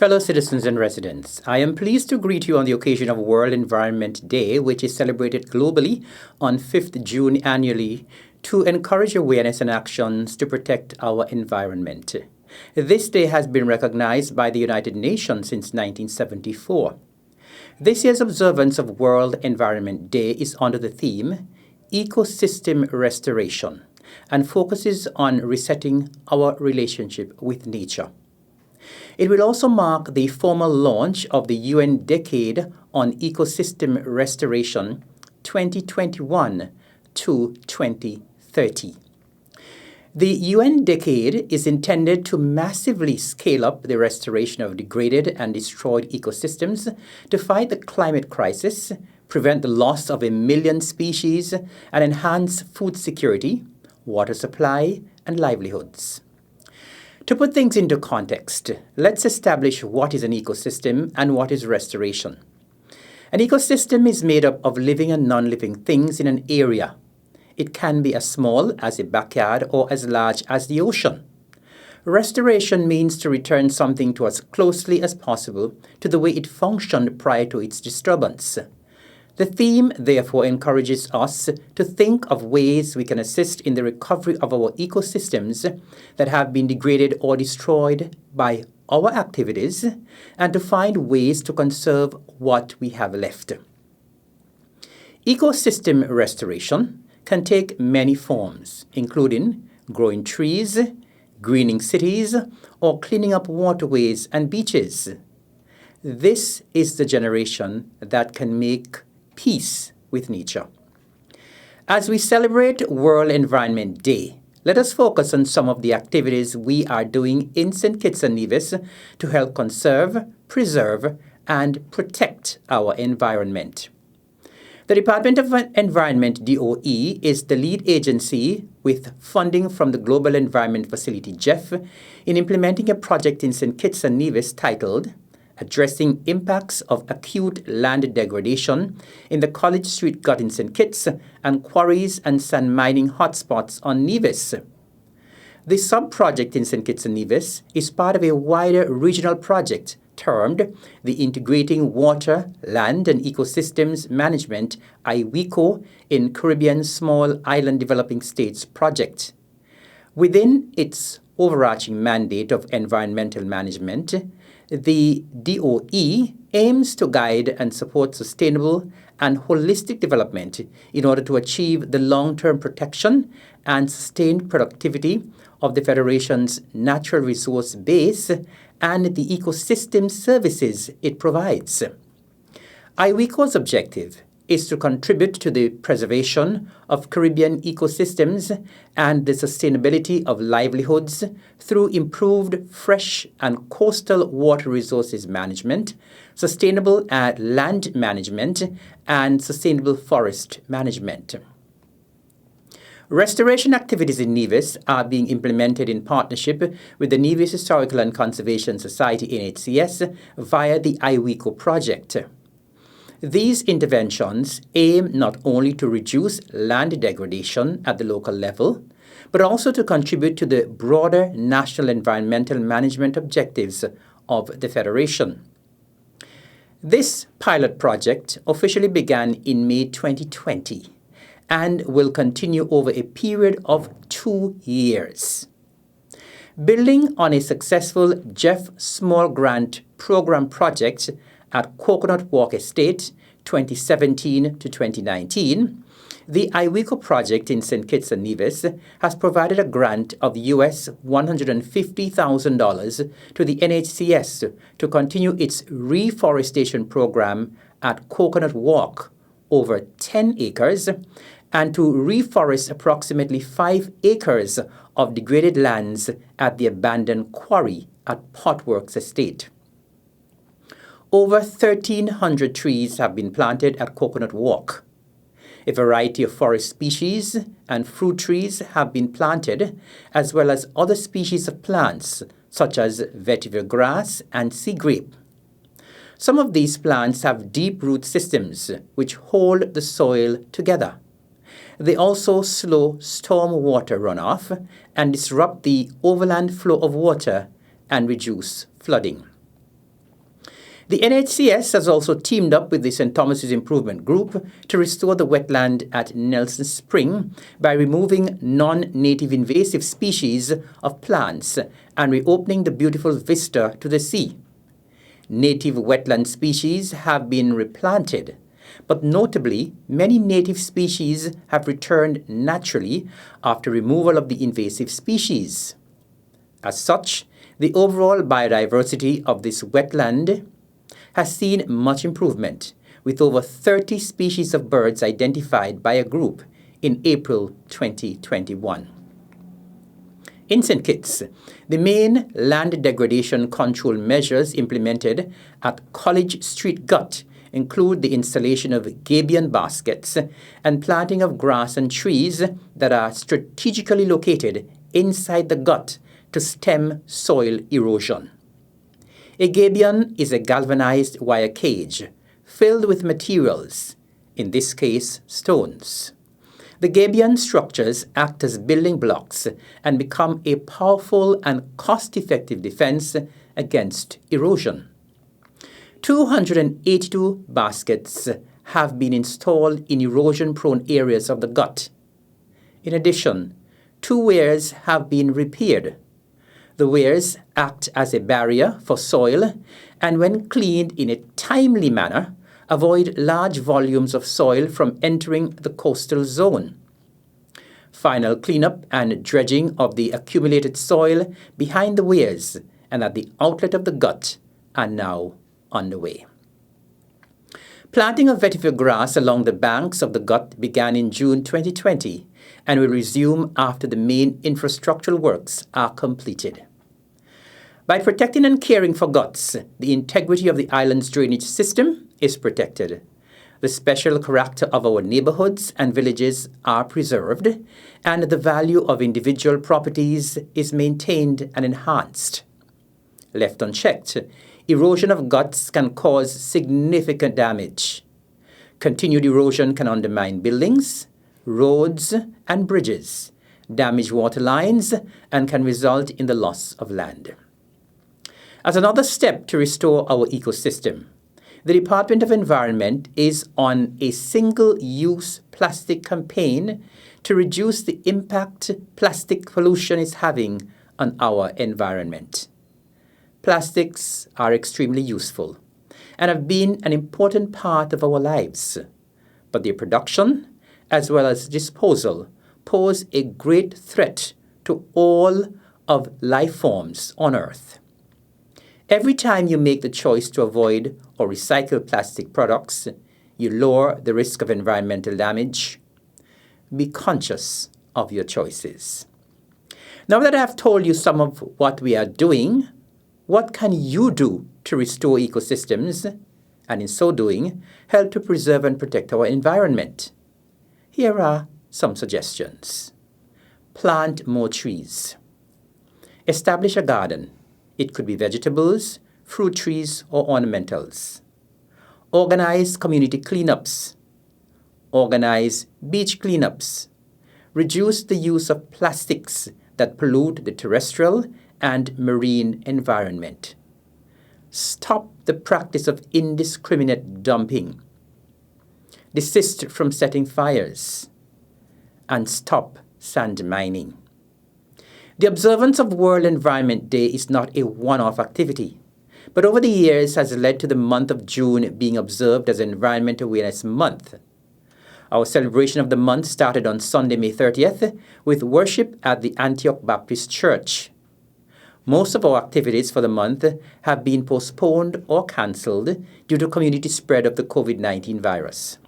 Fellow citizens and residents, I am pleased to greet you on the occasion of World Environment Day, which is celebrated globally on 5th June annually to encourage awareness and actions to protect our environment. This day has been recognized by the United Nations since 1974. This year's observance of World Environment Day is under the theme Ecosystem Restoration and focuses on resetting our relationship with nature. It will also mark the formal launch of the UN Decade on Ecosystem Restoration 2021 to 2030. The UN Decade is intended to massively scale up the restoration of degraded and destroyed ecosystems to fight the climate crisis, prevent the loss of 1 million species, and enhance food security, water supply, and livelihoods. To put things into context, let's establish what is an ecosystem and what is restoration. An ecosystem is made up of living and non-living things in an area. It can be as small as a backyard or as large as the ocean. Restoration means to return something to as closely as possible to the way it functioned prior to its disturbance. The theme, therefore, encourages us to think of ways we can assist in the recovery of our ecosystems that have been degraded or destroyed by our activities, and to find ways to conserve what we have left. Ecosystem restoration can take many forms, including growing trees, greening cities, or cleaning up waterways and beaches. This is the generation that can make peace with nature. As we celebrate World Environment Day, let us focus on some of the activities we are doing in St. Kitts and Nevis to help conserve, preserve, and protect our environment. The Department of Environment, DOE, is the lead agency with funding from the Global Environment Facility, GEF, in implementing a project in St. Kitts and Nevis titled Addressing Impacts of Acute Land Degradation in the College Street Gut in St. Kitts and Quarries and Sand Mining Hotspots on Nevis. This sub-project in St. Kitts and Nevis is part of a wider regional project termed the Integrating Water, Land and Ecosystems Management (IWECO) in Caribbean Small Island Developing States project. Within its overarching mandate of environmental management, the DOE aims to guide and support sustainable and holistic development in order to achieve the long-term protection and sustained productivity of the Federation's natural resource base and the ecosystem services it provides. IWECO's objective is to contribute to the preservation of Caribbean ecosystems and the sustainability of livelihoods through improved fresh and coastal water resources management, sustainable land management, and sustainable forest management. Restoration activities in Nevis are being implemented in partnership with the Nevis Historical and Conservation Society, NHCS, via the IWECO project. These interventions aim not only to reduce land degradation at the local level, but also to contribute to the broader national environmental management objectives of the Federation. This pilot project officially began in May 2020 and will continue over a period of 2 years. Building on a successful GEF Small Grant Program project at Coconut Walk Estate 2017 to 2019, the IWECO project in St. Kitts and Nevis has provided a grant of US $150,000 to the NHCS to continue its reforestation program at Coconut Walk, over 10 acres, and to reforest approximately 5 acres of degraded lands at the abandoned quarry at Potworks Estate. Over 1,300 trees have been planted at Coconut Walk. A variety of forest species and fruit trees have been planted, as well as other species of plants, such as vetiver grass and sea grape. Some of these plants have deep root systems which hold the soil together. They also slow storm water runoff and disrupt the overland flow of water and reduce flooding. The NHCS has also teamed up with the St. Thomas's Improvement Group to restore the wetland at Nelson Spring by removing non-native invasive species of plants and reopening the beautiful vista to the sea. Native wetland species have been replanted, but notably, many native species have returned naturally after removal of the invasive species. As such, the overall biodiversity of this wetland has seen much improvement, with over 30 species of birds identified by a group in April 2021. In St. Kitts, the main land degradation control measures implemented at College Street Gut include the installation of gabion baskets and planting of grass and trees that are strategically located inside the gut to stem soil erosion. A gabion is a galvanized wire cage filled with materials, in this case stones. The gabion structures act as building blocks and become a powerful and cost-effective defense against erosion. 282 baskets have been installed in erosion-prone areas of the gut. In addition, 2 weirs have been repaired. The weirs act as a barrier for soil and, when cleaned in a timely manner, avoid large volumes of soil from entering the coastal zone. Final cleanup and dredging of the accumulated soil behind the weirs and at the outlet of the gut are now underway. Planting of vetiver grass along the banks of the gut began in June 2020 and will resume after the main infrastructural works are completed. By protecting and caring for guts, the integrity of the island's drainage system is protected. The special character of our neighborhoods and villages are preserved, and the value of individual properties is maintained and enhanced. Left unchecked, erosion of guts can cause significant damage. Continued erosion can undermine buildings, roads, and bridges, damage water lines, and can result in the loss of land. As another step to restore our ecosystem, the Department of Environment is on a single-use plastic campaign to reduce the impact plastic pollution is having on our environment. Plastics are extremely useful and have been an important part of our lives, but their production, as well as disposal, pose a great threat to all of life forms on Earth. Every time you make the choice to avoid or recycle plastic products, you lower the risk of environmental damage. Be conscious of your choices. Now that I have told you some of what we are doing, what can you do to restore ecosystems and, in so doing, help to preserve and protect our environment? Here are some suggestions. Plant more trees. Establish a garden. It could be vegetables, fruit trees, or ornamentals. Organize community cleanups. Organize beach cleanups. Reduce the use of plastics that pollute the terrestrial and marine environment. Stop the practice of indiscriminate dumping. Desist from setting fires. And stop sand mining. The observance of World Environment Day is not a one-off activity, but over the years has led to the month of June being observed as Environment Awareness Month. Our celebration of the month started on Sunday, May 30th, with worship at the Antioch Baptist Church. Most of our activities for the month have been postponed or cancelled due to community spread of the COVID-19 virus.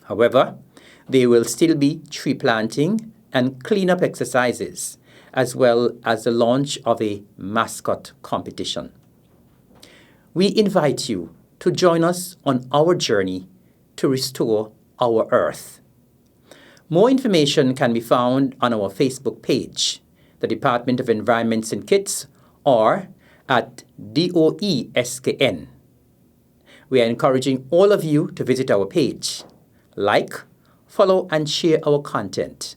However, there will still be tree planting and cleanup exercises, as well as the launch of a mascot competition. We invite you to join us on our journey to restore our Earth. More information can be found on our Facebook page, the Department of Environment St. Kitts, or at DOESKN. We are encouraging all of you to visit our page, like, follow, and share our content.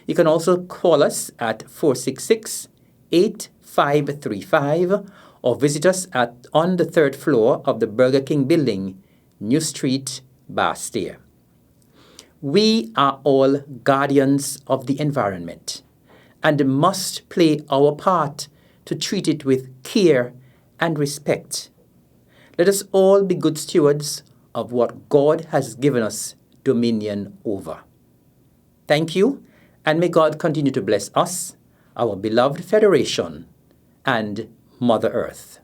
You can also call us at 466-8535 or visit us on the 3rd floor of the Burger King building, New Street, Bastille. We are all guardians of the environment and must play our part to treat it with care and respect. Let us all be good stewards of what God has given us dominion over. Thank you, and may God continue to bless us, our beloved Federation, and Mother Earth.